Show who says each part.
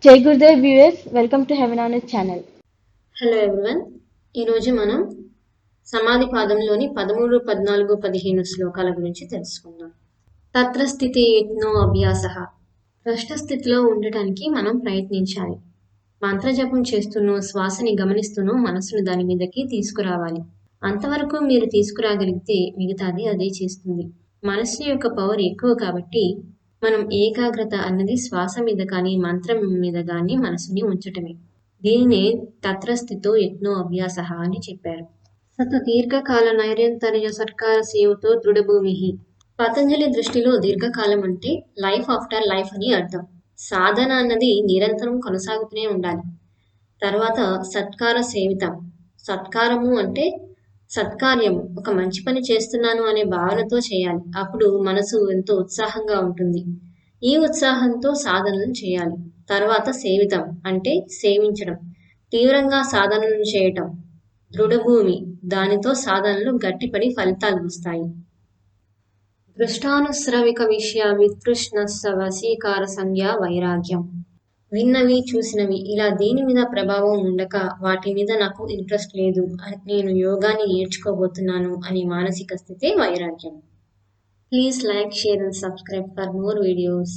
Speaker 1: జై Gurudev viewers, welcome to heaven on channel.
Speaker 2: Hello everyone. ఈరోజు మనం సమాధి పాదంలోని 13, 14, 15 శ్లోకాల గురించి తెలుసుకుందాం. తత్ర స్థితి యత్నో అభ్యాస. భ్రష్ట స్థితిలో ఉండటానికి మనం ప్రయత్నించాలి. మంత్రజపం చేస్తూనో శ్వాసని గమనిస్తూనో మనసును దాని మీదకి తీసుకురావాలి. అంతవరకు మీరు తీసుకురాగలిగితే మిగతాది అదే చేస్తుంది. మనసు యొక్క పవర్ ఎక్కువ కాబట్టి మనం ఏకాగ్రత అన్నది శ్వాస మీద కానీ మంత్రం మీద కానీ మనసుని ఉంచటమే. దీనినే తత్రస్థితో యత్నో అభ్యాస అని చెప్పారు. సత దీర్ఘకాల నైరంతర్య సర్కార సేవతో దృఢభూమి. పతంజలి దృష్టిలో దీర్ఘకాలం అంటే లైఫ్ ఆఫ్టర్ లైఫ్ అని అర్థం. సాధన అన్నది నిరంతరం కొనసాగుతూనే ఉండాలి. తర్వాత సత్కార సేవితం. సత్కారము అంటే సత్కార్యము, ఒక మంచి పని చేస్తున్నాను అనే భావనతో చేయాలి. అప్పుడు మనసు ఎంతో ఉత్సాహంగా ఉంటుంది. ఈ ఉత్సాహంతో సాధనలు చేయాలి. తర్వాత సేవితం అంటే సేవించడం, తీవ్రంగా సాధనలు చేయటం. దృఢభూమి, దానితో సాధనలు గట్టిపడి ఫలితాలు వస్తాయి. దృష్టానుశ్రవిక విషయ వితృష్ణస్స వశీకార సంజ్ఞ వైరాగ్యం. విన్నవి చూసినవి ఇలా దేని మీద ప్రభావం ఉండక వాటి మీద నాకు ఇంట్రెస్ట్ లేదు, నేను యోగాని నేర్చుకోబోతున్నాను అనే మానసిక స్థితే వైరాగ్యం. Please like, share and subscribe for more videos.